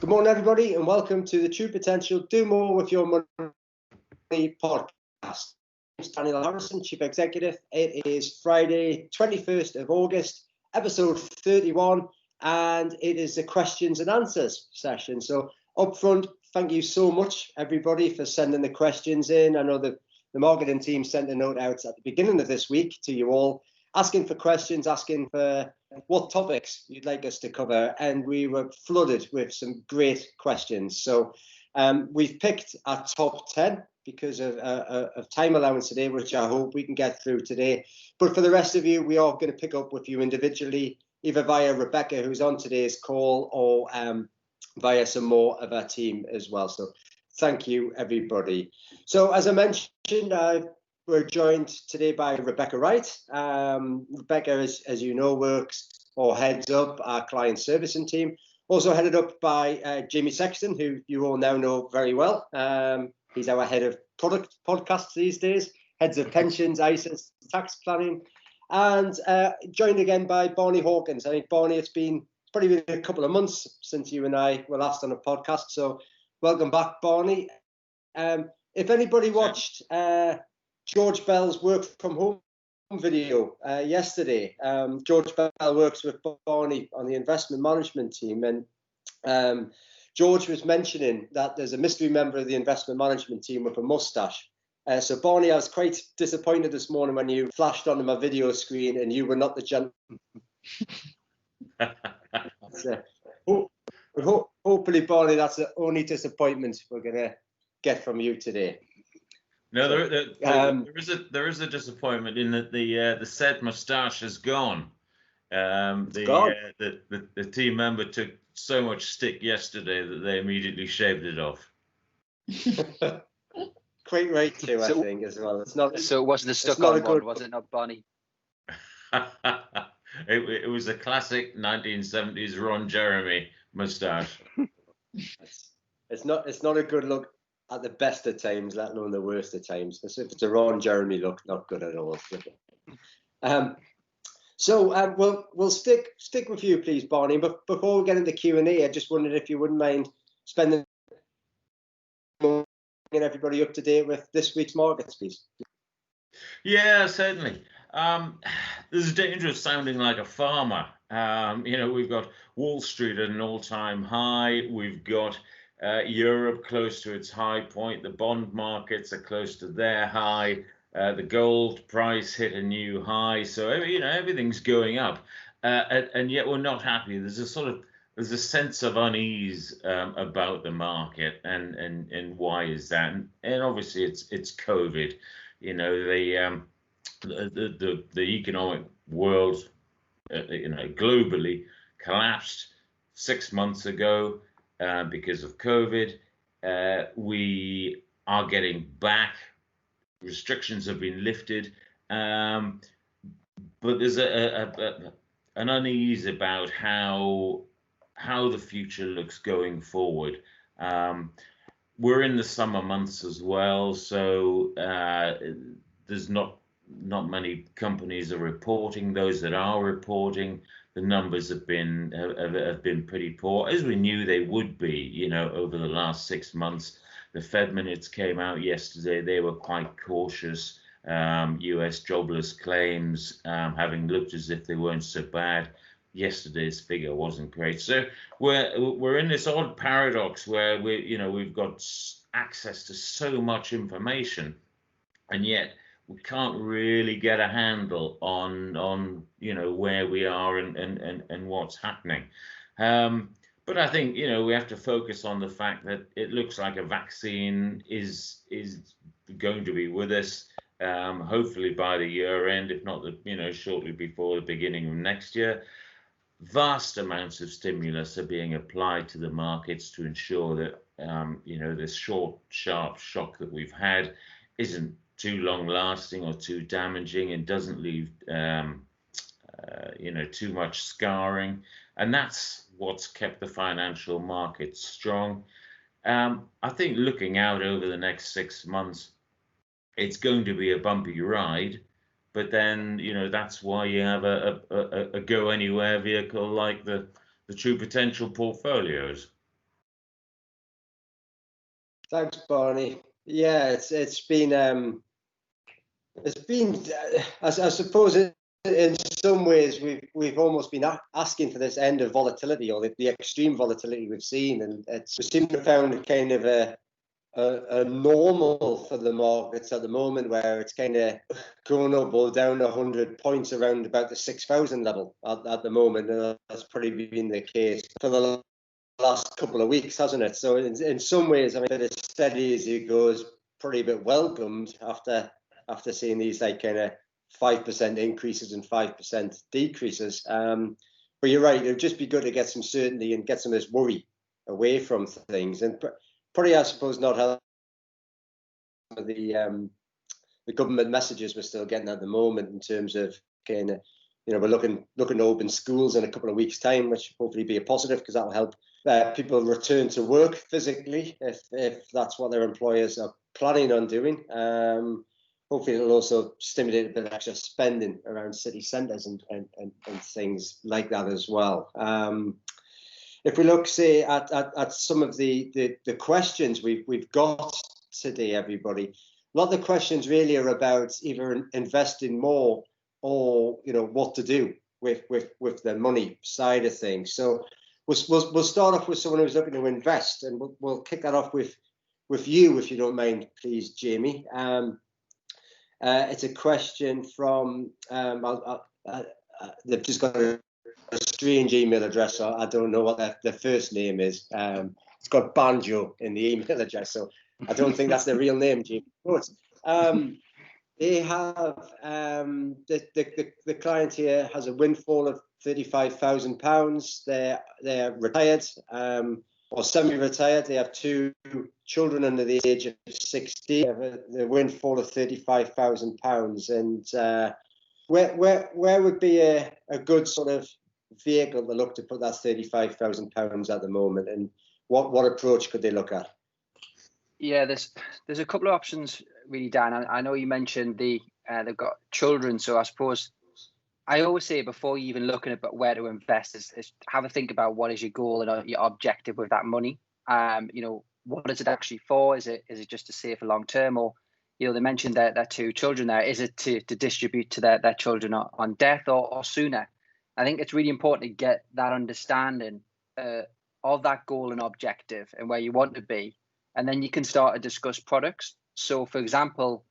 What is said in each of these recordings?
Good morning, everybody, and welcome to the True Potential Do More with Your Money podcast. I'm Daniel Harrison, Chief Executive. It is Friday, 21st of August, episode 31, and it is a questions and answers session. So up front, thank you so much, everybody, for sending the questions in. I know that the marketing team sent a note out at the beginning of this week to you all, asking for questions, asking for what topics you'd like us to cover, and we were flooded with some great questions. So we've picked our top 10 because of time allowance today, which I hope we can get through today. But for the rest of you, we are going to pick up with you individually, either via Rebecca, who's on today's call, or via some more of our team as well. So thank you, everybody. So as I mentioned, we're joined today by Rebecca Wright. Rebecca, as you know, works or heads up our client servicing team. Also headed up by Jamie Sexton, who you all now know very well. He's our head of product podcasts these days, heads of pensions, ISAs, tax planning, and joined again by Barney Hawkins. I think, Barney, it's probably been a couple of months since you and I were last on a podcast, so welcome back, Barney. If anybody watched George Bell's work from home video yesterday. George Bell works with Barney on the investment management team, and George was mentioning that there's a mystery member of the investment management team with a mustache. So Barney, I was quite disappointed this morning when you flashed onto my video screen and you were not the gentleman. Hopefully, Barney, that's the only disappointment we're going to get from you today. No, there is a disappointment in that the said moustache is gone. The team member took so much stick yesterday that they immediately shaved it off. Quite right too, I think, as well. It's not. So it wasn't a stuck-on one, was it not, Barney? It was a classic 1970s Ron Jeremy moustache. It's not a good look at the best of times, let alone the worst of times. If it's a Ron Jeremy look, not good at all. So we'll stick with you, please, Barney. But before we get into Q&A, I just wondered if you wouldn't mind spending getting everybody up to date with this week's markets, please. Yeah, certainly. There's a danger of sounding like a farmer. We've got Wall Street at an all-time high. We've got Europe close to its high point. The bond markets are close to their high. The gold price hit a new high. So everything's going up, and yet we're not happy. There's a sense of unease about the market, and why is that? And obviously it's COVID. The economic world, globally collapsed 6 months ago. Because of COVID, we are getting back. Restrictions have been lifted, but there's an unease about how the future looks going forward. We're in the summer months as well, so there's not many companies are reporting. Those that are reporting, the numbers have been pretty poor, as we knew they would be. Over the last 6 months, the Fed minutes came out yesterday. They were quite cautious. U.S. jobless claims, having looked as if they weren't so bad. Yesterday's figure wasn't great. So we're in this odd paradox where we've got access to so much information, and yet we can't really get a handle on where we are and what's happening. But I think we have to focus on the fact that it looks like a vaccine is going to be with us, hopefully by the year end, if not shortly before the beginning of next year. Vast amounts of stimulus are being applied to the markets to ensure that this short, sharp shock that we've had isn't too long lasting or too damaging, and doesn't leave too much scarring. And that's what's kept the financial markets strong. I think looking out over the next 6 months, it's going to be a bumpy ride, but then that's why you have a go anywhere vehicle like the True Potential portfolios. Thanks, Barney. Yeah, it's been I suppose in some ways we've almost been asking for this end of volatility, or the extreme volatility we've seen, and we seem to have found kind of a normal for the markets at the moment, where it's kind of going up or down 100 points around about the 6,000 level at the moment, and that's probably been the case for the last couple of weeks, hasn't it? So in some ways, I mean, as steady as it goes, probably a bit welcomed after seeing these like kind of 5% increases and 5% decreases. But you're right, it would just be good to get some certainty and get some of this worry away from things, and probably, I suppose, not help the government messages we're still getting at the moment in terms of kind of, we're looking to open schools in a couple of weeks' time, which hopefully be a positive, because that will help people return to work physically if that's what their employers are planning on doing. Hopefully it'll also stimulate a bit of extra spending around city centres and things like that as well. If we look, say, at some of the questions we've got today, everybody, a lot of the questions really are about either investing more or what to do with the money side of things. So we'll start off with someone who's looking to invest, and we'll kick that off with you, if you don't mind, please, Jamie. It's a question from they've just got a strange email address, so I don't know what their first name is. It's got Banjo in the email address, so I don't think that's their real name, Jamie. But they have the client here has a windfall of £35,000. They're retired or semi-retired. They have 2 children under the age of 60. They have the windfall of £35,000, and where would be a good sort of vehicle to look to put that £35,000 at the moment, and what approach could they look at? Yeah, there's a couple of options really, Dan. I know you mentioned they've got children, so I suppose I always say before you even looking at where to invest is have a think about what is your goal and your objective with that money. What is it actually for? Is it just to save for long term, or they mentioned their 2 children there. Is it to distribute to their children on death or sooner? I think it's really important to get that understanding of that goal and objective and where you want to be. And then you can start to discuss products. So, for example,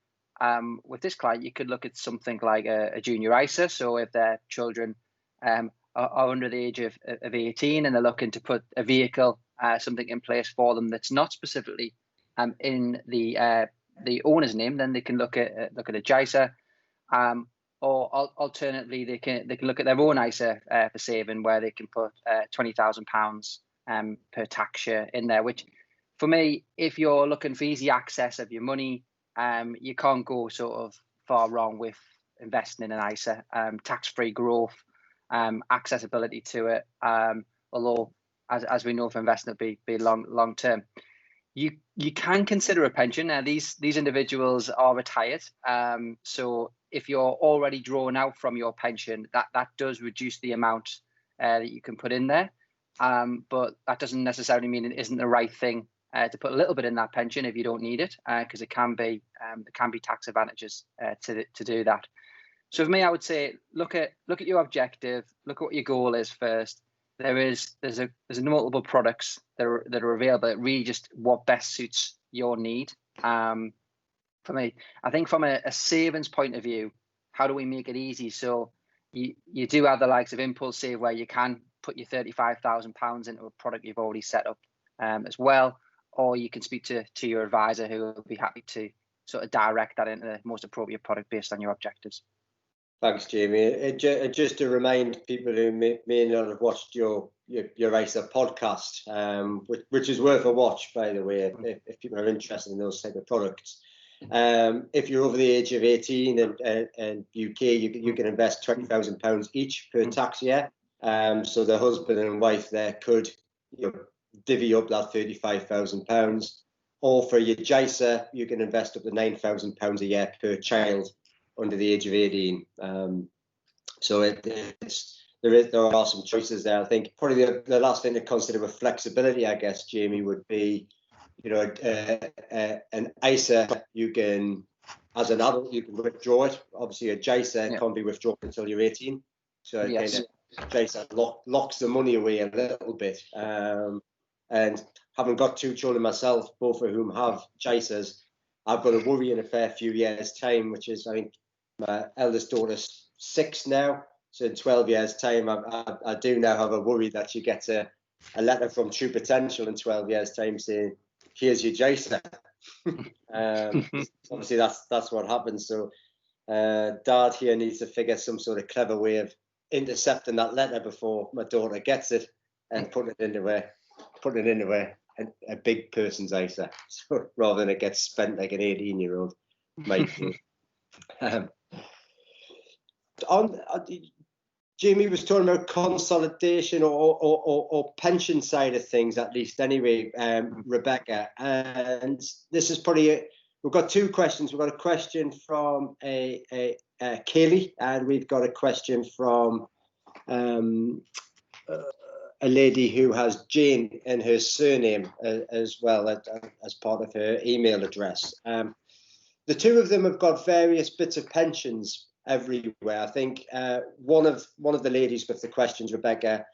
with this client, you could look at something like a junior ISA. So if their children are under the age of 18 and they're looking to put a vehicle, something in place for them that's not specifically in the owner's name, then they can look at a JISA. Or alternatively, they can look at their own ISA for saving, where they can put £20,000 per tax year in there, which for me, if you're looking for easy access of your money, you can't go sort of far wrong with investing in an ISA. Tax-free growth, accessibility to it, although as we know, for investing it'll be long term. You can consider a pension. Now these individuals are retired, so if you're already drawn out from your pension, that does reduce the amount that you can put in there, but that doesn't necessarily mean it isn't the right thing to put a little bit in that pension if you don't need it, because there can be tax advantages to do that. So for me, I would say look at your objective, look at what your goal is first. There's multiple products that are available. It really just what best suits your need. For me, I think from a savings point of view, how do we make it easy? So you do have the likes of Impulse Save, where you can put your £35,000 into a product you've already set up as well, or you can speak to your advisor, who will be happy to sort of direct that into the most appropriate product based on your objectives. Thanks, Jamie. Just to remind people who may not have watched your ISA podcast, which is worth a watch, by the way, if people are interested in those type of products. If you're over the age of 18 and UK, you can invest £20,000 each per tax year. So the husband and wife there could divvy up that £35,000. Or for your JISA, you can invest up to £9,000 a year per child under the age of 18. So there are some choices there. I think probably the last thing to consider with flexibility, I guess, Jamie, would be an ISA, you can, as an adult, you can withdraw it. Obviously, a JISA can't be withdrawn until you're 18. So it kind of JISA locks the money away a little bit. And having got 2 children myself, both of whom have JISAs, I've got to worry in a fair few years' time, which is, I think, my eldest daughter's 6 now. So in 12 years' time, I do now have a worry that she gets a letter from True Potential in 12 years' time saying, here's your JISA. Obviously, that's what happens. So Dad here needs to figure some sort of clever way of intercepting that letter before my daughter gets it and putting it into a big person's ISA, so rather than it gets spent like an 18-year-old might do. Jamie was talking about consolidation or pension side of things, at least anyway, Rebecca. And this is probably we've got 2 questions. We've got a question from Kaylee, and we've got a question from a lady who has Jane in her surname as well as part of her email address. The 2 of them have got various bits of pensions everywhere. I think one of the ladies with the questions, Rebecca,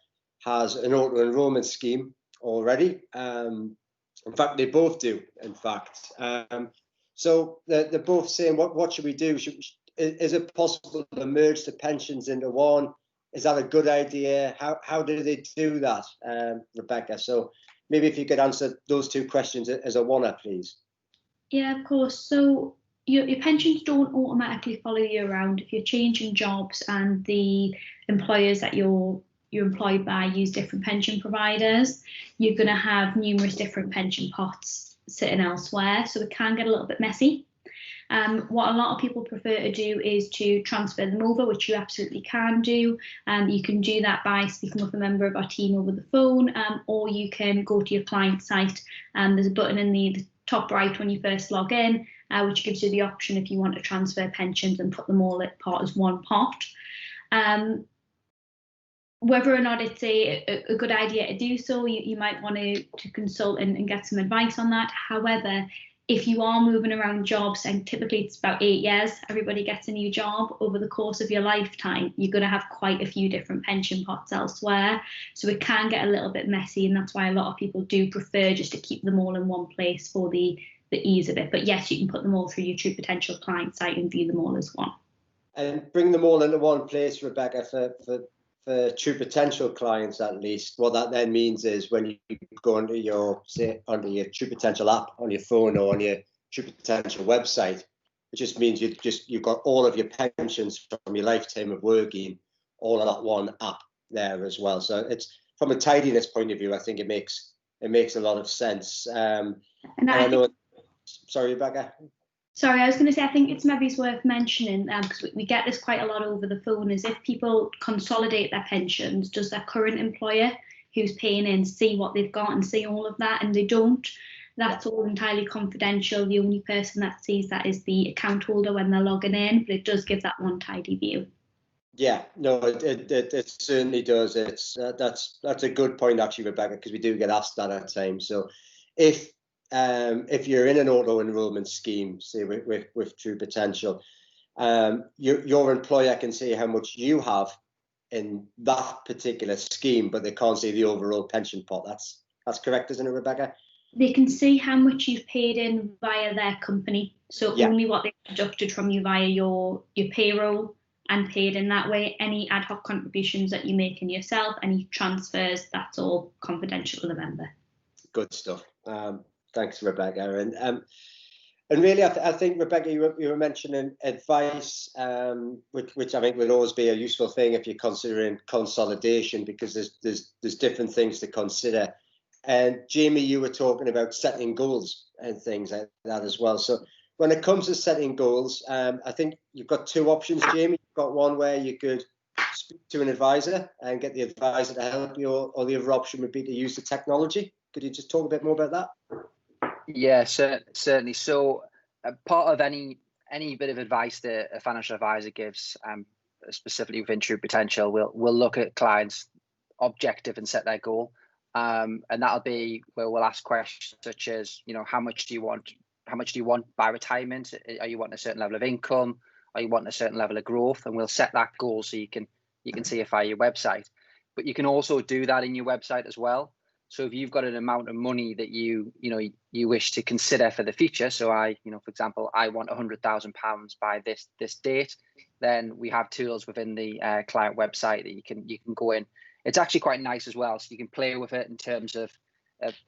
has an auto enrollment scheme already. In fact, they both do. In fact, so they're both saying, what should we do? Is it possible to merge the pensions into one? Is that a good idea? How do they do that, Rebecca? So maybe if you could answer those 2 questions as a one-up, please. Yeah, of course. So your pensions don't automatically follow you around. If you're changing jobs and the employers that you're employed by use different pension providers, you're going to have numerous different pension pots sitting elsewhere. So it can get a little bit messy. What a lot of people prefer to do is to transfer them over, which you absolutely can do. You can do that by speaking with a member of our team over the phone, or you can go to your client site. There's a button in the top right when you first log in, which gives you the option if you want to transfer pensions and put them all at part as one pot. Whether or not it's a good idea to do so, you might want to consult and get some advice on that. However, if you are moving around jobs, and typically it's about 8 years, everybody gets a new job over the course of your lifetime, you're going to have quite a few different pension pots elsewhere. So it can get a little bit messy, and that's why a lot of people do prefer just to keep them all in one place for the ease of it. But yes, you can put them all through your True Potential client site and view them all as one. And bring them all into one place, Rebecca, for True Potential clients at least. What that then means is when you go onto your True Potential app on your phone or on your True Potential website, it just means you've got all of your pensions from your lifetime of working all on that one app there as well. So it's, from a tidiness point of view, I think it makes a lot of sense. Sorry, Rebecca. Sorry, I was going to say, I think it's maybe worth mentioning, because we get this quite a lot over the phone, is if people consolidate their pensions, does their current employer who's paying in see what they've got and see all of that? And they don't. That's all entirely confidential. The only person that sees that is the account holder when they're logging in, but it does give that one tidy view. Yeah, no, it certainly does. It's that's a good point actually, Rebecca, because we do get asked that at times. So if you're in an auto enrollment scheme, say with True Potential, your employer can see how much you have in that particular scheme, but they can't see the overall pension pot. That's correct, isn't it, Rebecca? They can see how much you've paid in via their company. So only what they've deducted from you via your payroll and paid in that way. Any ad hoc contributions that you make in yourself, any transfers, that's all confidential to the member. Good stuff. Thanks, Rebecca. And really, I think, Rebecca, you were mentioning advice, which I think would always be a useful thing if you're considering consolidation, because there's different things to consider. And Jamie, you were talking about setting goals and things like that as well. So when it comes to setting goals, I think you've got 2 options, Jamie. You've got one where you could speak to an advisor and get the advisor to help you, or the other option would be to use the technology. Could you just talk a bit more about that? Yeah, certainly. So part of any bit of advice that a financial advisor gives, specifically within True Potential, we'll look at clients' objective and set their goal. And that'll be where we'll ask questions such as, how much do you want by retirement? Are you wanting a certain level of income? Are you wanting a certain level of growth? And we'll set that goal so you can see it via your website. But you can also do that in your website as well. So if you've got an amount of money that you wish to consider for the future, so for example, I want £100,000 by this date, then we have tools within the client website that you can go in. It's actually quite nice as well, so you can play with it in terms of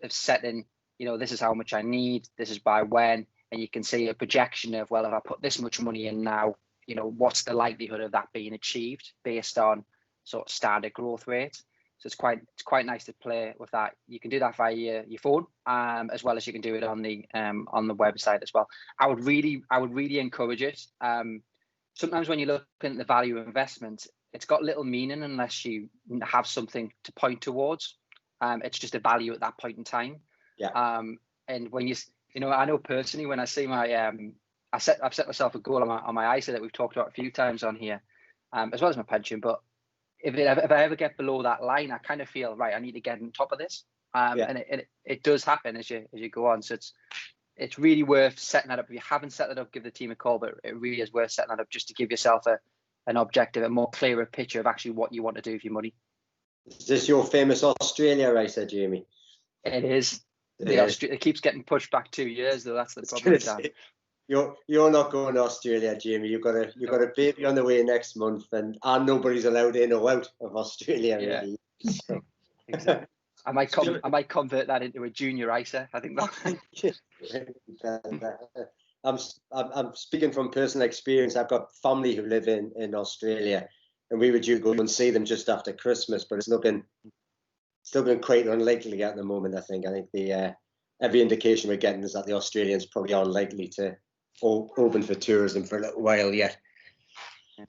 setting, this is how much I need, this is by when, and you can see a projection of, well, if I put this much money in now, what's the likelihood of that being achieved based on sort of standard growth rates. So it's quite nice to play with that. You can do that via your phone, as well as you can do it on the website as well. I would really encourage it. Sometimes when you're looking at the value of investment, it's got little meaning unless you have something to point towards. It's just a value at that point in time. Yeah. And when I know personally, when I see my I've set myself a goal on my ISA that we've talked about a few times on here, as well as my pension, but if I ever get below that line, I kind of feel, right, I need to get on top of this. And it does happen as you go on. So it's really worth setting that up. If you haven't set that up, give the team a call, but it really is worth setting that up just to give yourself an objective, a more clearer picture of actually what you want to do with your money. Is this your famous Australia racer, Jamie? It is. It keeps getting pushed back 2 years, though. That's the problem, Dan. You're not going to Australia, Jamie. You've got a baby on the way next month, and nobody's allowed in or out of Australia. Yeah. Really. Exactly. I might convert that into a junior ISA. I think that. I'm speaking from personal experience. I've got family who live in Australia, and we were due to go and see them just after Christmas, but it's looking quite unlikely at the moment. I think every indication we're getting is that the Australians probably aren't likely to open for tourism for a little while yet.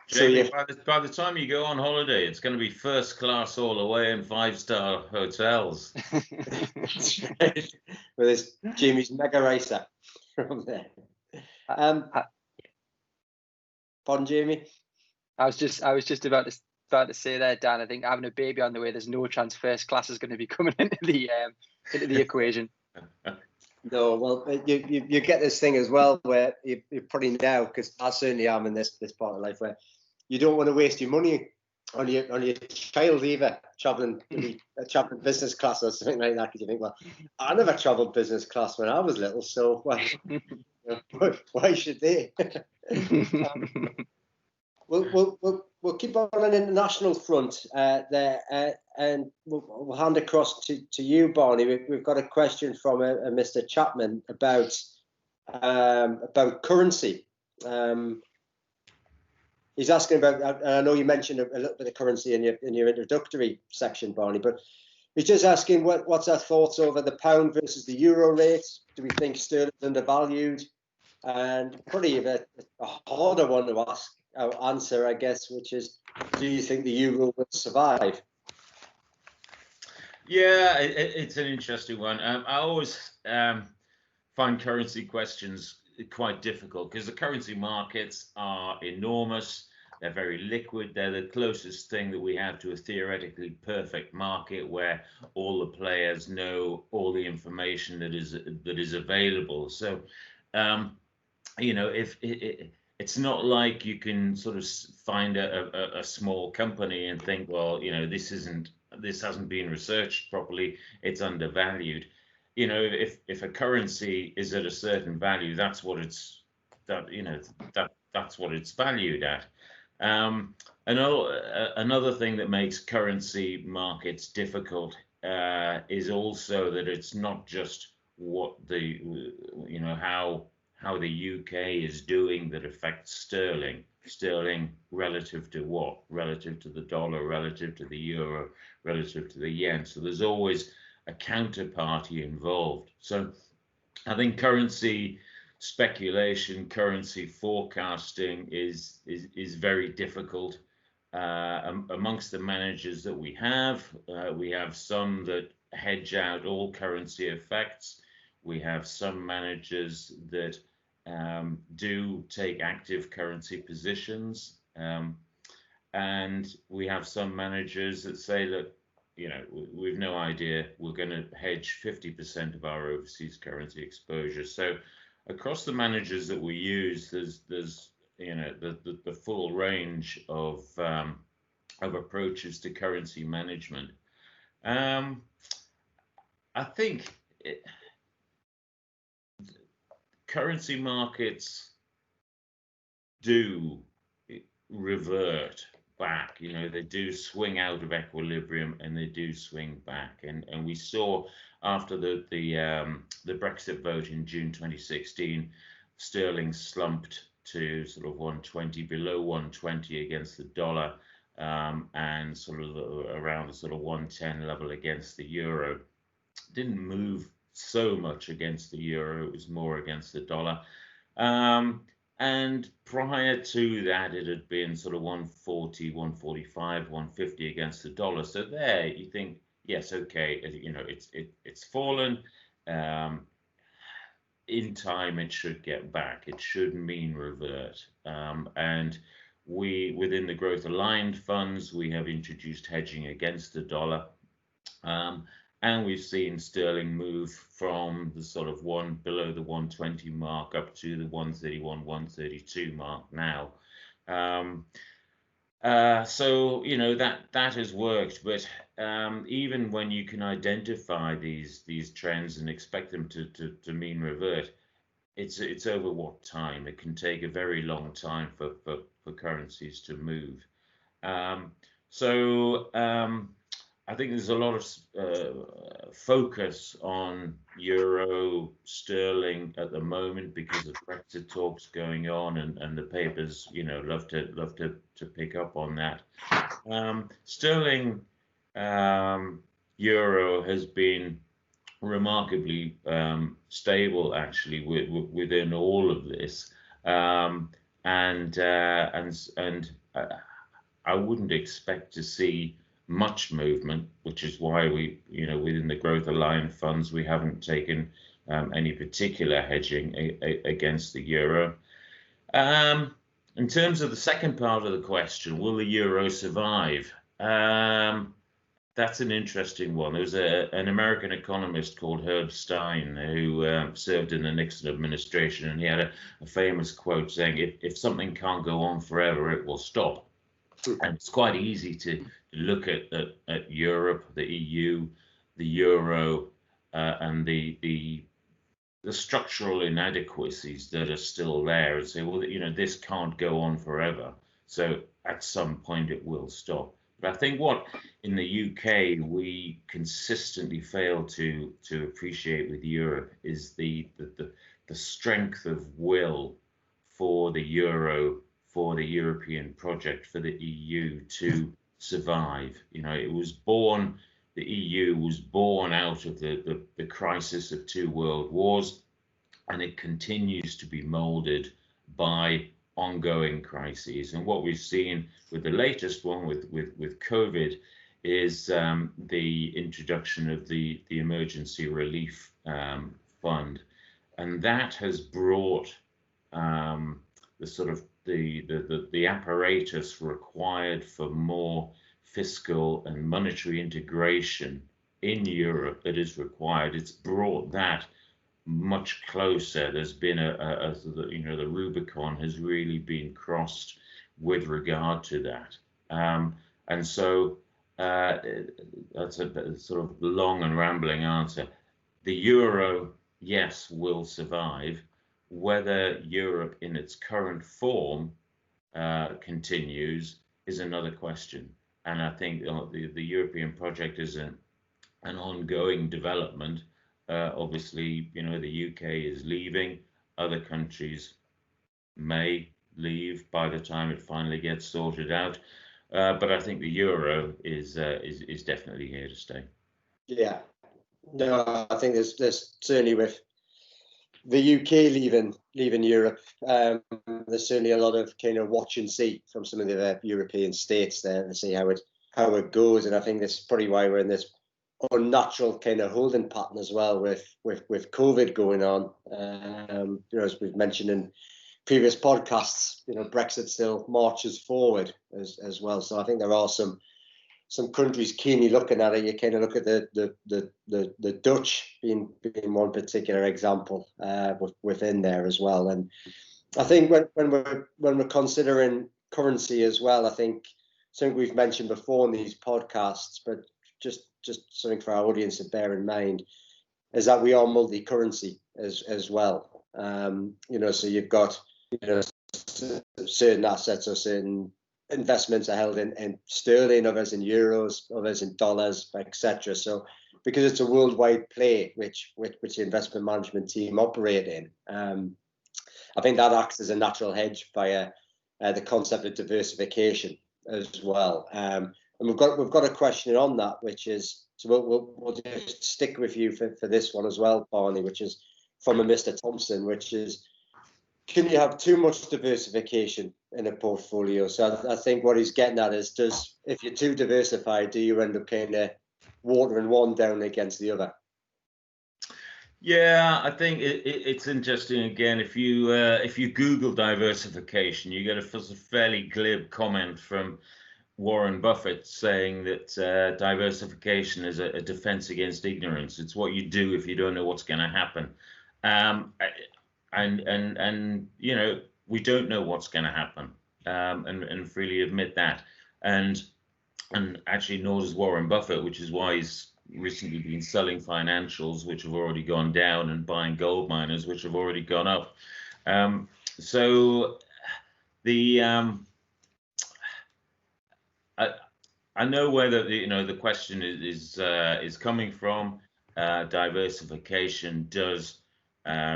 Jamie, by the time you go on holiday, it's going to be first class all the way in 5-star hotels. That's right. Well, there's Jamie's mega racer from there. Pardon, Jamie? I was just about to say there, Dan. I think having a baby on the way, there's no chance first class is going to be coming into the equation. No, well, you get this thing as well where you probably now, because I certainly am in this part of life, where you don't want to waste your money on your child either, traveling business class or something like that, because you think, well, I never traveled business class when I was little, so why should they? We'll keep on an international front there, and we'll hand across to you, Barney. We've got a question from a Mr. Chapman about currency. He's asking about. I know you mentioned a little bit of currency in your introductory section, Barney, but he's just asking what's our thoughts over the pound versus the euro rate. Do we think sterling's undervalued? And probably a harder one to answer, I guess, which is, do you think the euro will survive? Yeah, it's an interesting one. I always find currency questions quite difficult because the currency markets are enormous. They're very liquid. They're the closest thing that we have to a theoretically perfect market where all the players know all the information that is available. So, if it's not like you can sort of find a small company and think, well, this hasn't been researched properly, it's undervalued. If a currency is at a certain value, that's what it's valued at. Another thing that makes currency markets difficult is also that it's not just what how the UK is doing that affects sterling. Sterling relative to what? Relative to the dollar, relative to the euro, relative to the yen. So there's always a counterparty involved. So I think currency speculation, currency forecasting is very difficult. Amongst the managers that we have some that hedge out all currency effects. We have some managers that do take active currency positions, and we have some managers that say that we've no idea. We're going to hedge 50% of our overseas currency exposure. So across the managers that we use, there's the full range of approaches to currency management. I think currency markets do revert back. They do swing out of equilibrium and they do swing back. And we saw after the Brexit vote in June 2016, sterling slumped to sort of 120, below 120 against the dollar, and sort of around the sort of 110 level against the euro. Didn't move so much against the euro, it was more against the dollar. And prior to that, it had been sort of 140, 145, 150 against the dollar. So there you think, yes, okay, it's fallen. In time, it should get back. It should mean revert. And we, within the growth aligned funds, we have introduced hedging against the dollar. And we've seen sterling move from the sort of below the 120 mark up to the 131, 132 mark now. So that has worked, but even when you can identify these trends and expect them to mean revert, it's over what time? It can take a very long time for currencies to move. I think there's a lot of focus on euro sterling at the moment because of Brexit talks going on, and the papers, love to pick up on that. Sterling euro has been remarkably stable actually within all of this, and I wouldn't expect to see much movement, which is why we, within the growth aligned funds, we haven't taken any particular hedging against the euro. In terms of the second part of the question, will the euro survive? That's an interesting one. There was an American economist called Herb Stein who served in the Nixon administration, and he had a famous quote saying, if something can't go on forever, it will stop. And it's quite easy to look at Europe, the EU, the euro, and the structural inadequacies that are still there, and say, well, this can't go on forever. So at some point it will stop. But I think what in the UK we consistently fail to appreciate with Europe is the strength of will for the euro, for the European project, for the EU to survive. It was born, the EU was born out of the crisis of 2 world wars, and it continues to be molded by ongoing crises. And what we've seen with the latest one with COVID is the introduction of the emergency relief fund, and that has brought the sort of the apparatus required for more fiscal and monetary integration in Europe that is required. It's brought that much closer. There's been the Rubicon has really been crossed with regard to that. And so that's a sort of long and rambling answer. The euro, yes, will survive. Whether Europe in its current form continues is another question. And I think the European project is an ongoing development. Obviously, the UK is leaving. Other countries may leave by the time it finally gets sorted out. But I think the euro is definitely here to stay. Yeah. No, I think there's certainly with the UK leaving Europe, there's certainly a lot of kind of watch and see from some of the other European states there to see how it goes. And I think that's probably why we're in this unnatural kind of holding pattern as well with COVID going on. As we've mentioned in previous podcasts, Brexit still marches forward as well. So I think there are some some countries keenly looking at it. You kind of look at the Dutch being one particular example within there as well. And I think when we're considering currency as well, I think something we've mentioned before in these podcasts, but just something for our audience to bear in mind, is that we are multi-currency as well. So you've got certain assets or certain investments are held in sterling, others in euros, others in dollars, etc. So because it's a worldwide play, which the investment management team operate in, I think that acts as a natural hedge via the concept of diversification as well. And we've got a question on that, which is, so we'll just stick with you for this one as well, Barney, which is from a Mr. Thompson, which is, can you have too much diversification in a portfolio? So I think what he's getting at is, if you're too diversified, do you end up kind of watering one down against the other? Yeah, I think it's interesting. Again, if you Google diversification, you get a fairly glib comment from Warren Buffett saying that diversification is a defense against ignorance. It's what you do if you don't know what's going to happen. And we don't know what's going to happen, and freely admit that. And actually, nor does Warren Buffett, which is why he's recently been selling financials, which have already gone down, and buying gold miners, which have already gone up. So the I know where the question is coming from. Diversification does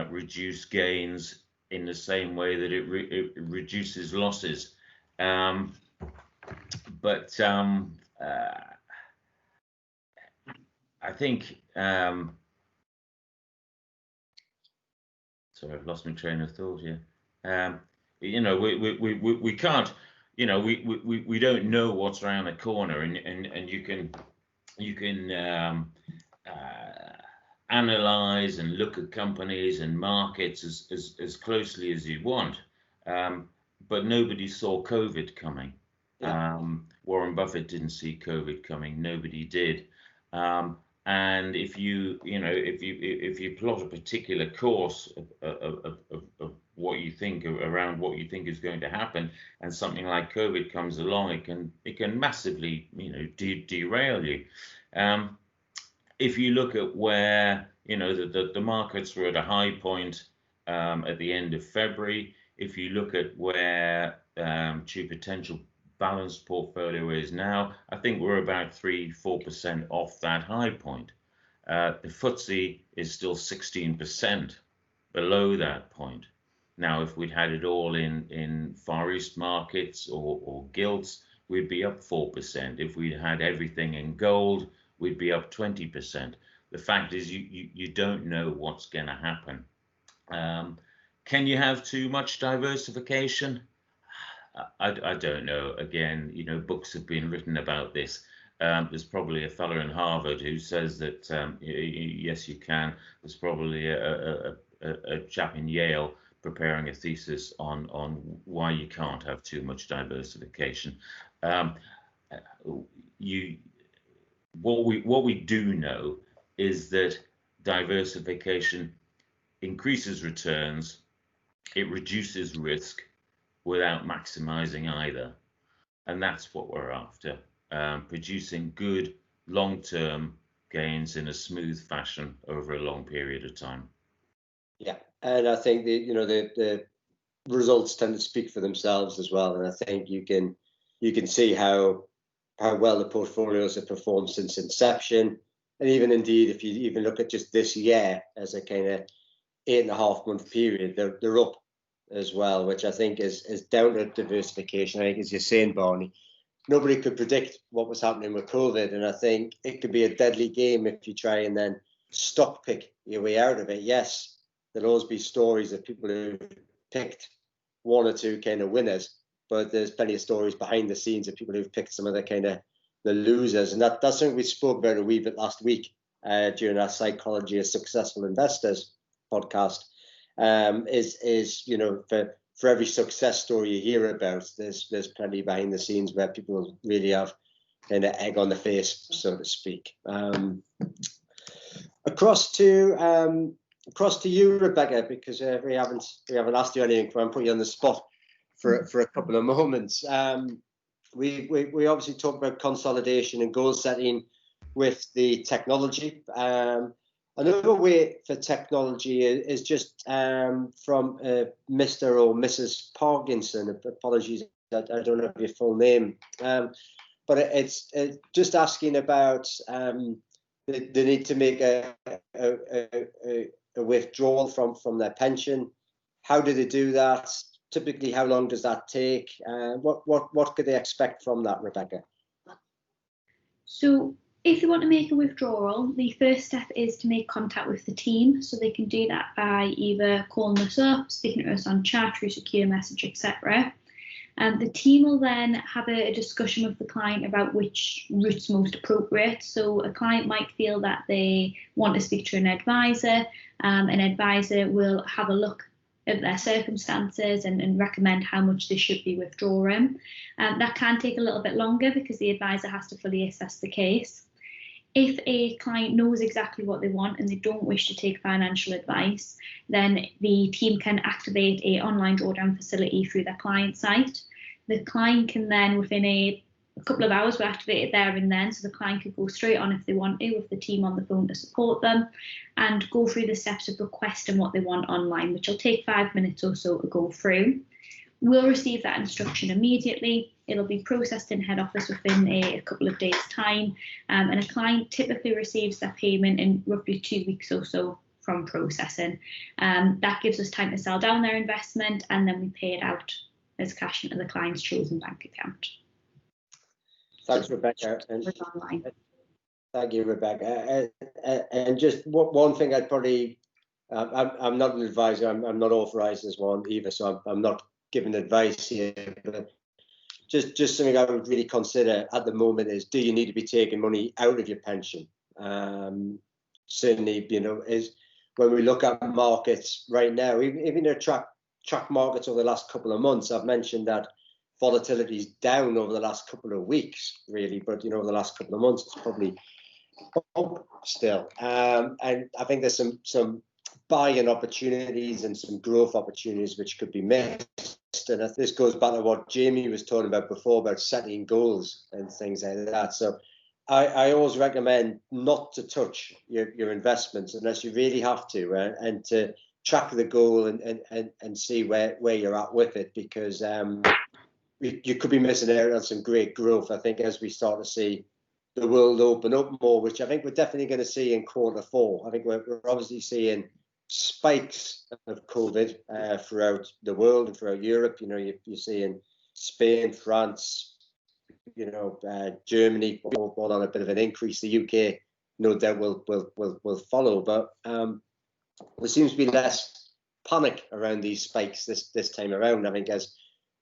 reduce gains in the same way that it reduces losses, but I think sorry, I've lost my train of thought here. We can't, we don't know what's around the corner, and you can analyze and look at companies and markets as closely as you want, but nobody saw COVID coming. Yeah. Warren Buffett didn't see COVID coming. Nobody did. And if you plot a particular course of what you think around what you think is going to happen, and something like COVID comes along, it can massively derail you. If you look at where the markets were at a high point at the end of February, if you look at where True Potential balanced portfolio is now, I think we're about 3-4% off that high point. The FTSE is still 16% below that point. Now, if we'd had it all in Far East markets or gilts, we'd be up 4%. If we'd had everything in gold, we'd be up 20%. The fact is, you don't know what's going to happen. Can you have too much diversification? I don't know. Again, books have been written about this. There's probably a fellow in Harvard who says that yes, you can. There's probably a chap in Yale preparing a thesis on why you can't have too much diversification. What we do know is that diversification increases returns, it reduces risk without maximizing either, and that's what we're after, producing good long-term gains in a smooth fashion over a long period of time. Yeah, and I think the results tend to speak for themselves as well, and I think you can see how well the portfolios have performed since inception, and even indeed if you even look at just this year as a kind of 8.5-month period, they're up as well, which I think is down to diversification. I think, as you're saying, Barney, nobody could predict what was happening with COVID, and I think it could be a deadly game if you try and then stock pick your way out of it. Yes, there'll always be stories of people who picked one or two kind of winners, but there's plenty of stories behind the scenes of people who've picked some of the losers, and that's something we spoke about a wee bit last week during our Psychology of Successful Investors podcast. For every success story you hear about, there's plenty behind the scenes where people really have kind of egg on the face, so to speak. Across to you, Rebecca, because we haven't asked you anything. I'm putting you on the spot for a couple of moments. We obviously talked about consolidation and goal setting with the technology. Another way for technology is just from Mr. or Mrs. Parkinson. Apologies, I don't know your full name, but it's just asking about the need to make a withdrawal from their pension. How do they do that? Typically, how long does that take? What could they expect from that, Rebecca? So if you want to make a withdrawal, the first step is to make contact with the team. So they can do that by either calling us up, speaking to us on chat, through secure message, etc. The team will then have a discussion with the client about which route's most appropriate. So a client might feel that they want to speak to an advisor. An advisor will have a look at their circumstances and recommend how much they should be withdrawing. That can take a little bit longer because the advisor has to fully assess the case. If a client knows exactly what they want and they don't wish to take financial advice, then the team can activate an online drawdown facility through their client site. The client can then, within a couple of hours, will activate it there and then, so the client could go straight on if they want to, with the team on the phone to support them, and go through the steps of requesting what they want online, which will take 5 minutes or so to go through. We'll receive that instruction immediately. It'll be processed in head office within a couple of days' time, and a client typically receives their payment in roughly 2 weeks or so from processing. That gives us time to sell down their investment, and then we pay it out as cash into the client's chosen bank account. Thanks, Rebecca. Thank you, Rebecca. And just one thing I'd probably, I'm not an advisor, I'm not authorised as one either, so I'm not giving advice here, but just something I would really consider at the moment is, do you need to be taking money out of your pension? Certainly, is when we look at markets right now, even to track markets over the last couple of months, I've mentioned that volatility is down over the last couple of weeks, really, but over the last couple of months, it's probably up still. And I think there's some buying opportunities and some growth opportunities which could be missed. And this goes back to what Jamie was talking about before, about setting goals and things like that. So I always recommend not to touch your investments unless you really have to, and to track the goal and see where you're at with it, because you could be missing out on some great growth. I think as we start to see the world open up more, which I think we're definitely going to see in Q4. I think we're obviously seeing spikes of COVID throughout the world and throughout Europe. You're seeing Spain, France, Germany all on a bit of an increase. The UK, no doubt, will follow, but there seems to be less panic around these spikes this time around. I think as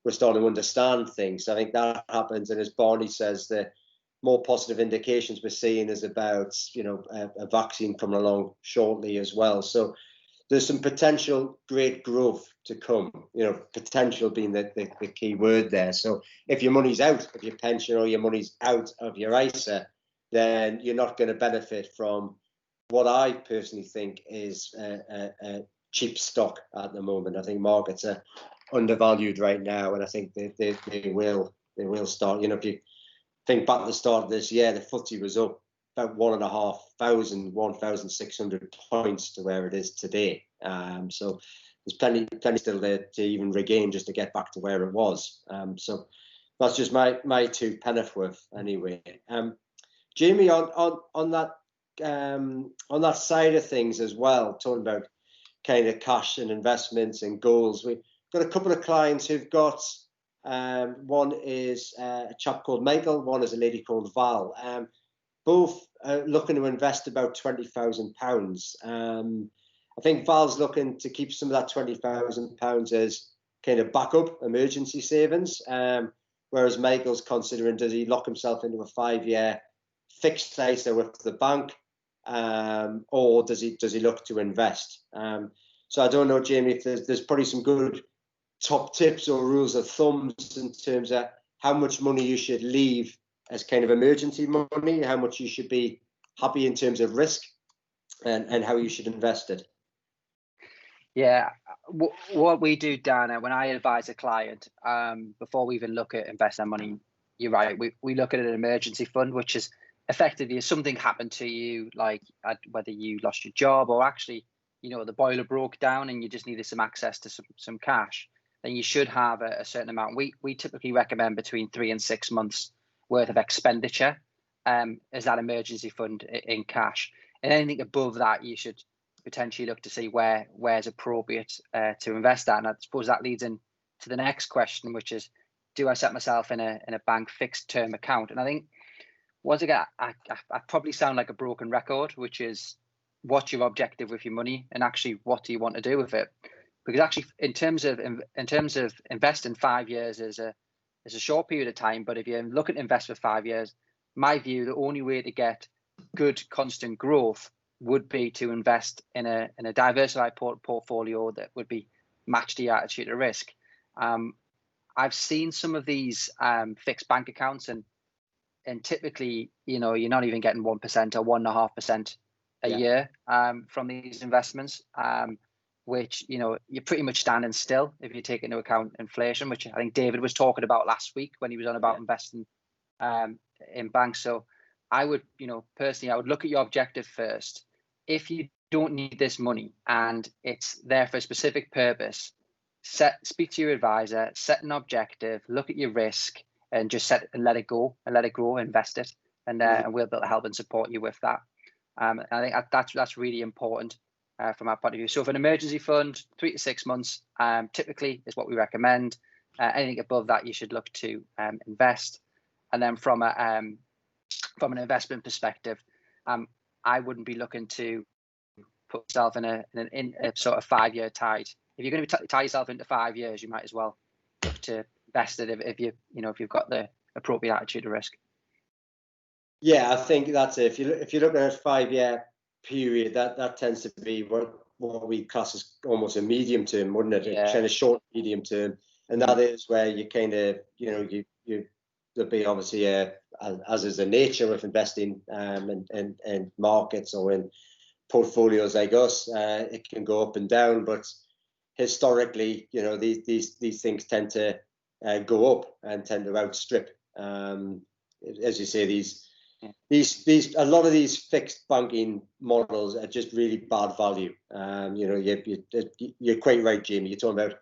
we're starting to understand things, I think that happens. And as Barney says, the more positive indications we're seeing is about a vaccine coming along shortly as well. So there's some potential great growth to come, potential being the key word there. So if your money's out of your pension or your money's out of your ISA, then you're not going to benefit from what I personally think is a cheap stock at the moment. I think markets are undervalued right now, and I think they will start. If you think back to the start of this year, the FTSE was up about 1,600 points to where it is today. So there's plenty still there to even regain, just to get back to where it was. So that's just my 2 penneth worth anyway. Jamie, on that side of things as well, talking about kind of cash and investments and goals, we've got a couple of clients who've got, one is a chap called Michael, one is a lady called Val. Both looking to invest about £20,000. I think Val's looking to keep some of that £20,000 as kind of backup emergency savings, whereas Michael's considering, does he lock himself into a 5-year fixed ISA with the bank, or does he look to invest? So I don't know, Jamie, if there's probably some good top tips or rules of thumbs in terms of how much money you should leave as kind of emergency money, how much you should be happy in terms of risk, and how you should invest it? Yeah, what we do, Dan, when I advise a client, before we even look at investing money, you're right, we look at an emergency fund, which is effectively if something happened to you, like whether you lost your job or actually, the boiler broke down and you just needed some access to some cash, then you should have a certain amount. We typically recommend between 3 and 6 months worth of expenditure as that emergency fund in cash. And anything above that, you should potentially look to see where's appropriate to invest that. And I suppose that leads into the next question, which is, do I set myself in a bank fixed term account? And I think once again, I probably sound like a broken record, which is, what's your objective with your money, and actually what do you want to do with it? Because actually, in terms of investing 5 years is a short period of time, but if you're looking to invest for 5 years, my view, the only way to get good constant growth would be to invest in a diversified portfolio that would be matched to your attitude to risk. I've seen some of these fixed bank accounts, and typically, you're not even getting 1% or 1.5% a year from these investments, which, you're pretty much standing still if you take into account inflation, which I think David was talking about last week when he was on about investing in banks. So I would, personally, I would look at your objective first. If you don't need this money and it's there for a specific purpose, speak to your advisor, set an objective, look at your risk, and just set and let it go and let it grow, invest it, and we'll be able to help and support you with that. I think that's really important from our point of view. So for an emergency fund, 3 to 6 months typically is what we recommend. Anything above that, you should look to invest. And then from an investment perspective, I wouldn't be looking to put yourself in a sort of 5-year tide. If you're going to tie yourself into 5 years, you might as well look to invest it if you've got the appropriate attitude to risk. Yeah, I think that's it. If you're looking at a 5-year period, that tends to be what we class as almost a medium term, wouldn't it? Yeah. A kind of short medium term, and that is where you kind of you there'll be obviously as is the nature of investing in markets or in portfolios like us, it can go up and down, but historically, these things tend to go up and tend to outstrip. As you say, a lot of these fixed banking models are just really bad value. You're quite right, Jamie. You're talking about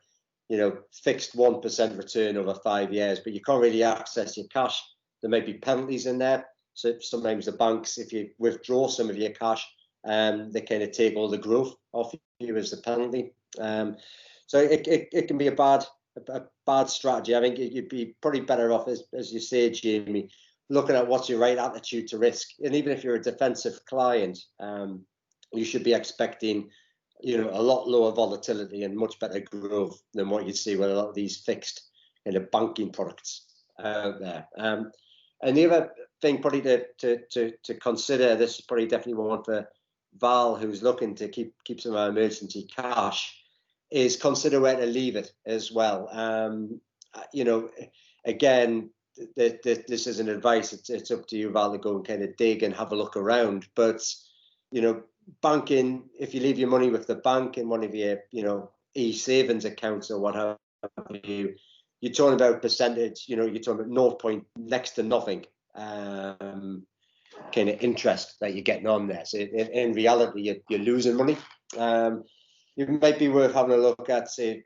fixed 1% return over 5 years, but you can't really access your cash. There might be penalties in there. So sometimes the banks, if you withdraw some of your cash, they kind of take all the growth off you as the penalty. So it can be a bad strategy. I think you'd be probably better off, as you say, Jamie, looking at what's your right attitude to risk. And even if you're a defensive client, you should be expecting a lot lower volatility and much better growth than what you see with a lot of these fixed kind of banking products out there. And the other thing probably to consider, this is probably definitely one for Val, who's looking to keep some of our emergency cash, is consider where to leave it as well. Again, this isn't advice. It's up to you, Val, to go and kind of dig and have a look around. But banking, if you leave your money with the bank in one of your e-savings accounts or what have you, you're talking about percentage. You're talking about 0. Next to nothing kind of interest that you're getting on there. So in reality, you're losing money. It might be worth having a look at, say,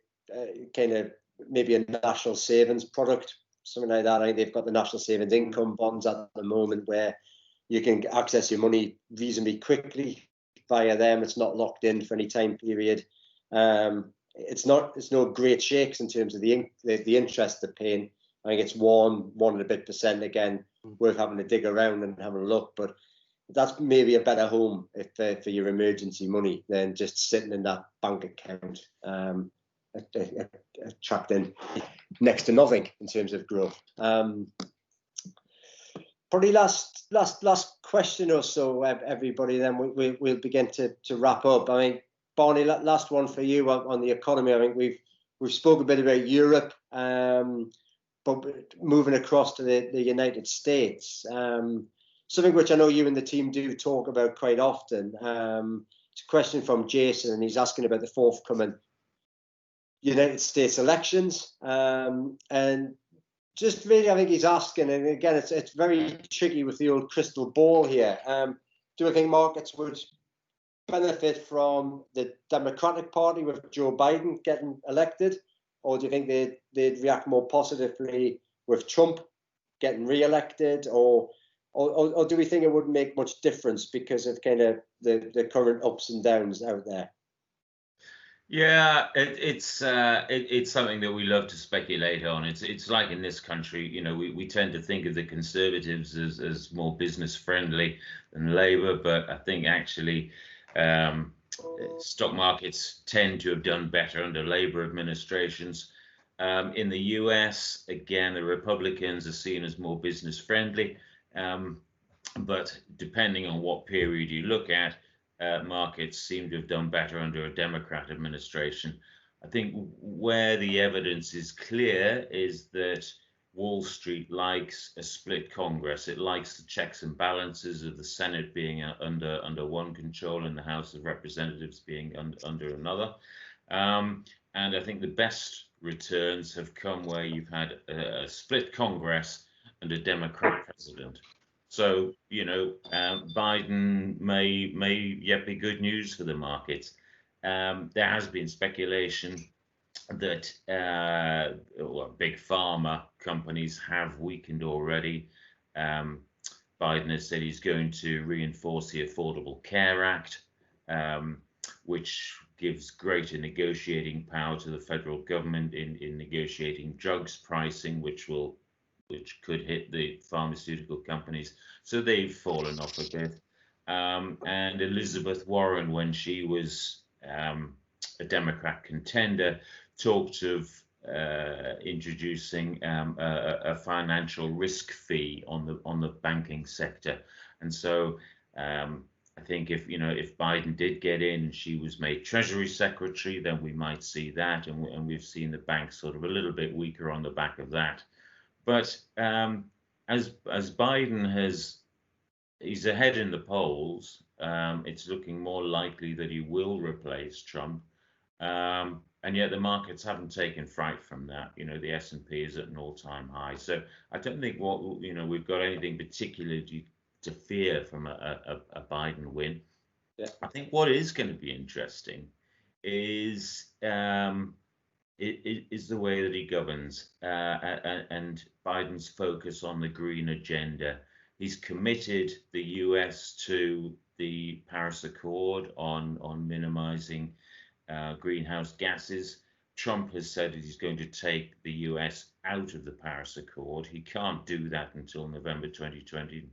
kind of maybe a national savings product, something like that. I think they've got the national savings income bonds at the moment where you can access your money reasonably quickly via them. It's not locked in for any time period. It's no great shakes in terms of the interest they're paying. I think it's 1 and a bit percent, again, worth having to dig around and having a look. But that's maybe a better home for your emergency money than just sitting in that bank account, attracting next to nothing in terms of growth. Probably last question or so, everybody. Then we'll begin to wrap up. I mean, Barney, last one for you on the economy. I think we've spoken a bit about Europe. but moving across to the United States. Something which I know you and the team do talk about quite often. It's a question from Jason, and he's asking about the forthcoming United States elections. And just really, I think he's asking, and again, it's very tricky with the old crystal ball here. Do I think markets would benefit from the Democratic Party with Joe Biden getting elected, or do you think they'd react more positively with Trump getting re-elected, or do we think it wouldn't make much difference because of kind of the current ups and downs out there? Yeah, it's something that we love to speculate on. It's like in this country, you know, we tend to think of the Conservatives as more business friendly than Labour, but I think actually stock markets tend to have done better under Labour administrations. In the US, again, the Republicans are seen as more business friendly, but depending on what period you look at, markets seem to have done better under a Democrat administration. I think where the evidence is clear is that Wall Street likes a split Congress. It likes the checks and balances of the Senate being under one control and the House of Representatives being under another. And I think the best returns have come where you've had a split Congress and a Democrat president. So, you know, Biden may yet be good news for the markets. There has been speculation that big pharma companies have weakened already. Biden has said he's going to reinforce the Affordable Care Act, which gives greater negotiating power to the federal government in negotiating drugs pricing, which could hit the pharmaceutical companies. So they've fallen off a bit. And Elizabeth Warren, when she was a Democrat contender, talked of introducing a financial risk fee on the banking sector. And so I think if Biden did get in and she was made Treasury Secretary, then we might see that, and we've seen the banks sort of a little bit weaker on the back of that. But as Biden he's ahead in the polls, it's looking more likely that he will replace Trump. And yet the markets haven't taken fright from that. You know, the S&P is at an all-time high. So I don't think we've got anything particularly to fear from a Biden win. Yeah. I think what is going to be interesting is the way that he governs and Biden's focus on the green agenda. He's committed the US to the Paris Accord on minimizing greenhouse gases. Trump has said that he's going to take the US out of the Paris Accord. He can't do that until November 2020,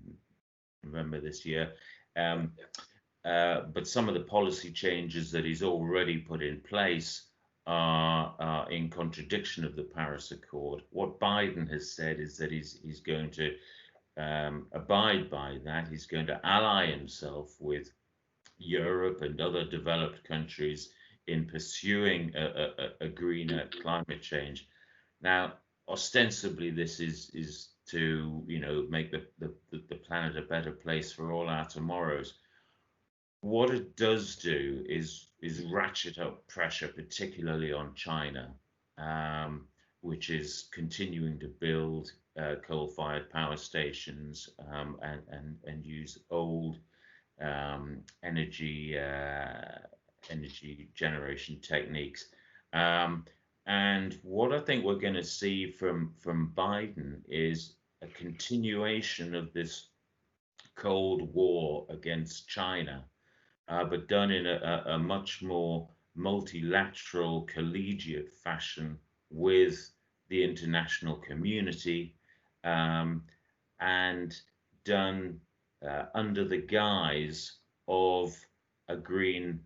November this year. But some of the policy changes that he's already put in place are in contradiction of the Paris Accord. What Biden has said is that he's going to abide by that. He's going to ally himself with Europe and other developed countries in pursuing a greener climate change. Now, ostensibly, this is to make the planet a better place for all our tomorrows. What it does do is ratchet up pressure, particularly on China, which is continuing to build coal-fired power stations and use old energy generation techniques. And what I think we're going to see from Biden is a continuation of this Cold War against China, but done in a much more multilateral, collegiate fashion with the international community, and done under the guise of a green,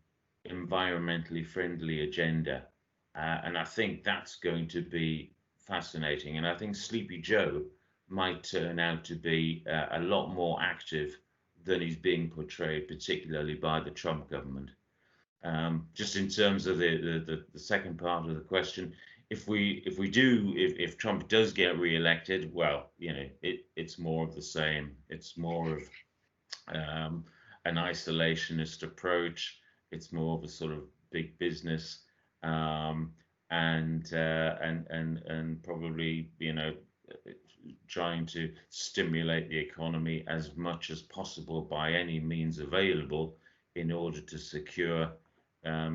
environmentally friendly agenda. And I think that's going to be fascinating. And I think Sleepy Joe might turn out to be a lot more active than he's being portrayed, particularly by the Trump government. Just in terms of the second part of the question, if Trump does get re-elected, well, it's more of the same. It's more of an isolationist approach. It's more of a sort of big business, and probably trying to stimulate the economy as much as possible by any means available in order to secure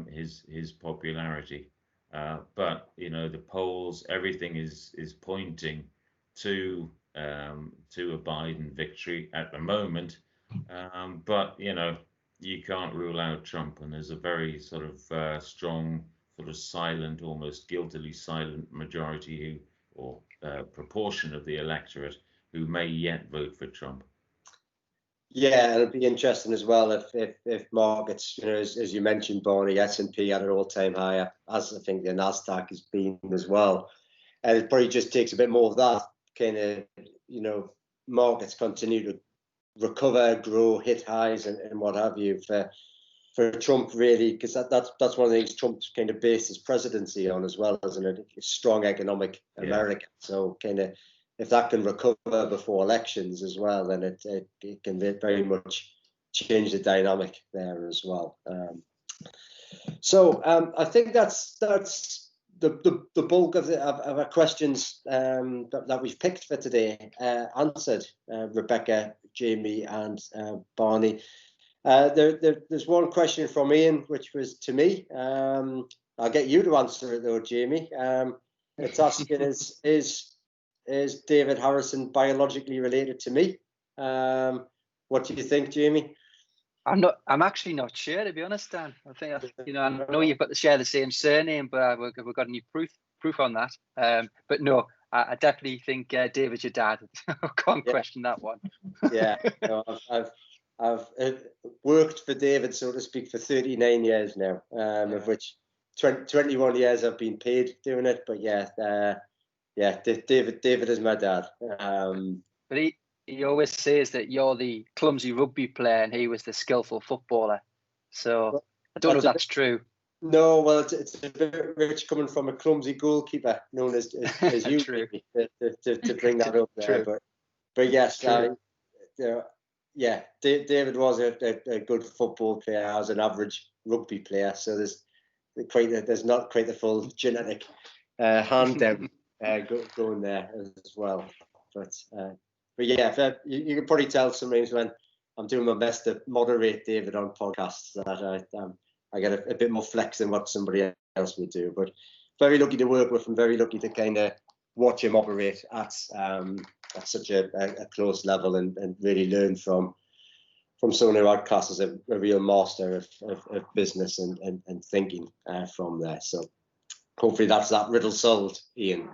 his popularity. But the polls, everything is pointing to a Biden victory at the moment. But you can't rule out Trump, and there's a very sort of strong, sort of silent, almost guiltily silent majority or proportion of the electorate who may yet vote for Trump. Yeah, and it'd be interesting as well if markets, as you mentioned, Barney, S&P at an all-time high, as I think the Nasdaq has been as well. And it probably just takes a bit more of that kind of, markets continue to recover, grow, hit highs, and what have you for Trump, really, because that's one of the things Trump's kind of based his presidency on as well, isn't it? A strong economic America. So kind of, if that can recover before elections as well, then it can very much change the dynamic there as well. So I think that's the bulk of our questions that we've picked for today answered. Rebecca, Jamie, and Barney. There's one question from Ian, which was to me. I'll get you to answer it though, Jamie. It's asking, is David Harrison biologically related to me? What do you think, Jamie? I'm actually not sure, to be honest, Dan. I think I know you've got to share the same surname, but we've got any proof on that. But no, I definitely think David's your dad. I can't question that one. Yeah, no, I've worked for David, so to speak, for 39 years now, of which 21 years I've been paid doing it. But David is my dad. But he always says that you're the clumsy rugby player and he was the skillful footballer. So I don't know if that's true. No, well, it's a bit rich coming from a clumsy goalkeeper known as you, to bring that up there. But yes, David was a good football player. I was an average rugby player, so there's not quite the full genetic handout going there as well. But yeah, you can probably tell sometimes when I'm doing my best to moderate David on podcasts that I get a bit more flex than what somebody else would do. But very lucky to work with him, very lucky to kind of watch him operate at such a close level and really learn from someone who I'd class as a real master of business and thinking from there. So hopefully that's that riddle solved, Ian.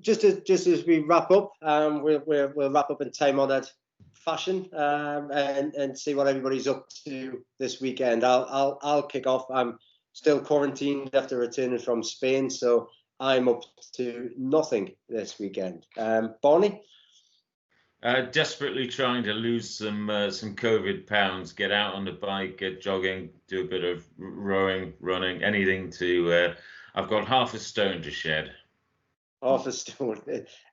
Just as we wrap up, we'll wrap up in time-honoured fashion and see what everybody's up to this weekend. I'll kick off. I'm still quarantined after returning from Spain, so I'm up to nothing this weekend. Barney? Desperately trying to lose some COVID pounds, get out on the bike, get jogging, do a bit of rowing, running, anything to. I've got half a stone to shed. Half a stone.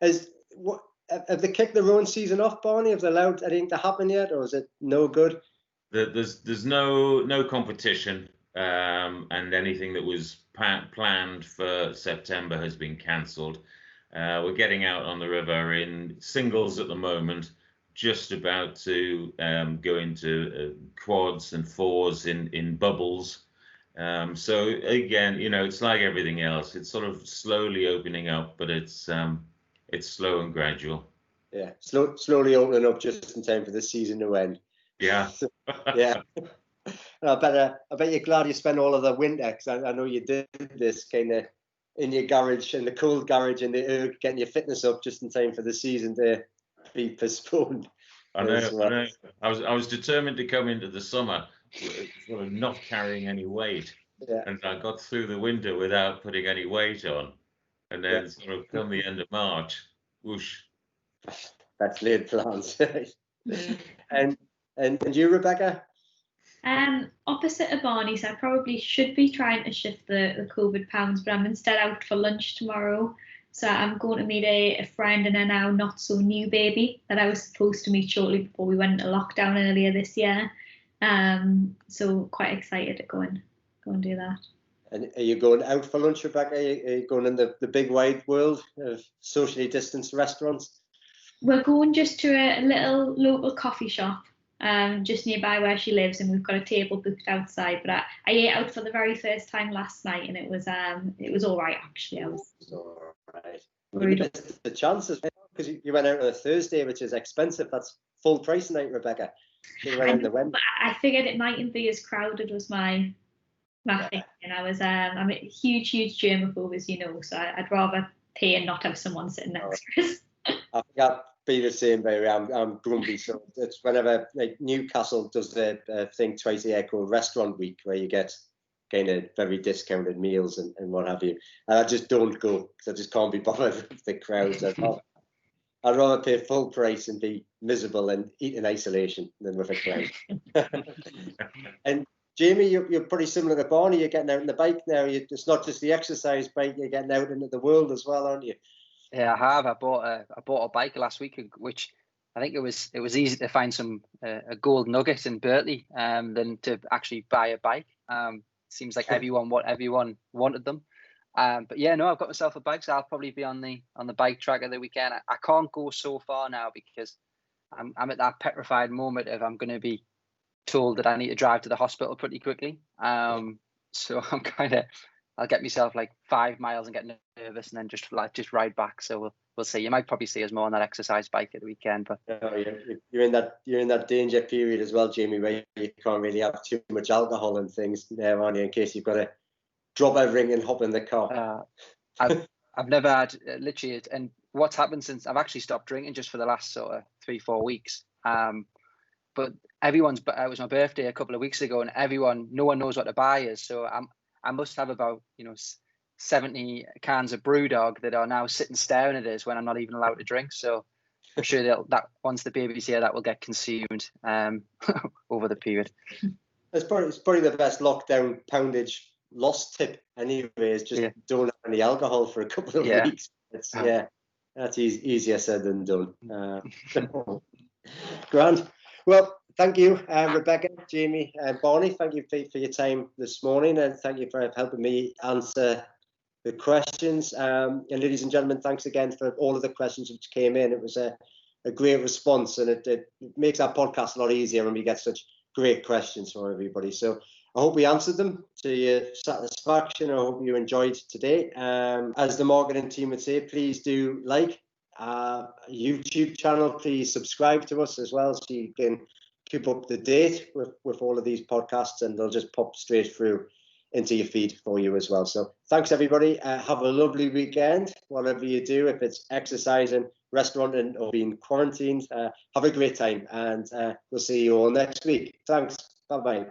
Have they kicked the rowing season off, Barney? Have they allowed anything to happen yet, or is it no good? There's no competition, and anything that was planned for September has been cancelled. We're getting out on the river in singles at the moment, just about to go into quads and fours in bubbles. So again, it's like everything else. It's sort of slowly opening up, but it's slow and gradual. Yeah, slowly opening up just in time for the season to end. Yeah. Yeah. I bet you're glad you spent all of the winter, because I know you did this kind of in your garage, in the cold garage, in the erg, getting your fitness up just in time for the season to be postponed. I know. I was determined to come into the summer sort of not carrying any weight, and I got through the winter without putting any weight on, and then sort of come the end of March, whoosh. That's laid plans. And you, Rebecca? Opposite of Barney, so I probably should be trying to shift the COVID pounds, but I'm instead out for lunch tomorrow. So I'm going to meet a friend and a now not so new baby that I was supposed to meet shortly before we went into lockdown earlier this year. So quite excited to go and do that. And are you going out for lunch, Rebecca? Are you going in the big wide world of socially distanced restaurants? We're going just to a little local coffee shop just nearby where she lives, and we've got a table booked outside. But I ate out for the very first time last night, and it was all right actually. I was all right. worried. You missed the chances because you went out on a Thursday, which is expensive. That's full price night, Rebecca. So you went out the Wednesday. I figured it mightn't be as crowded was my thing, and I was I'm a huge germaphobe, as you know, so I'd rather pay and not have someone sitting next to us. I think I'd be the same way. I'm grumpy, so it's whenever like Newcastle does their thing twice a year called Restaurant Week, where you get kind of very discounted meals and what have you. And I just don't go because I just can't be bothered with the crowds. I'd rather pay full price and be miserable and eat in isolation than with a crowd. And Jamie, you're pretty similar to Barney. You're getting out on the bike now. It's not just the exercise bike. You're getting out into the world as well, aren't you? Yeah, I have. I bought a bike last week, which I think it was easy to find some a gold nugget in Berkeley than to actually buy a bike. Seems like everyone wanted them. But yeah, no, I've got myself a bike, so I'll probably be on the bike track at the weekend. I can't go so far now because I'm at that petrified moment of I'm going to be told that I need to drive to the hospital pretty quickly. So I'll get myself like 5 miles and get nervous and then just ride back. So we'll see. You might probably see us more on that exercise bike at the weekend. But you're in that danger period as well, Jamie, where you can't really have too much alcohol and things there, aren't you? In case you've got to drop everything and hop in the car. I've never had literally, and what's happened since I've actually stopped drinking just for the last sort of 3-4 weeks. But it was my birthday a couple of weeks ago, and no one knows what to buy is. So I must have about 70 cans of BrewDog that are now sitting staring at us when I'm not even allowed to drink. So I'm sure that once the baby's here, that will get consumed over the period. It's probably the best lockdown poundage loss tip anyway, is just don't have any alcohol for a couple of weeks. That's easier said than done. Grand. Well, thank you, Rebecca, Jamie, and Barney. Thank you for your time this morning, and thank you for helping me answer the questions. And ladies and gentlemen, thanks again for all of the questions which came in. It was a great response, and it makes our podcast a lot easier when we get such great questions from everybody. So I hope we answered them to your satisfaction. I hope you enjoyed today. As the marketing team would say, please do like our YouTube channel. Please subscribe to us as well, so you can keep up to date with all of these podcasts, and they'll just pop straight through into your feed for you as well. So thanks, everybody. Have a lovely weekend, whatever you do, if it's exercising, restauranting, or being quarantined. Have a great time, and we'll see you all next week. Thanks. Bye-bye.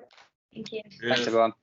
Thank you. Thanks, everyone.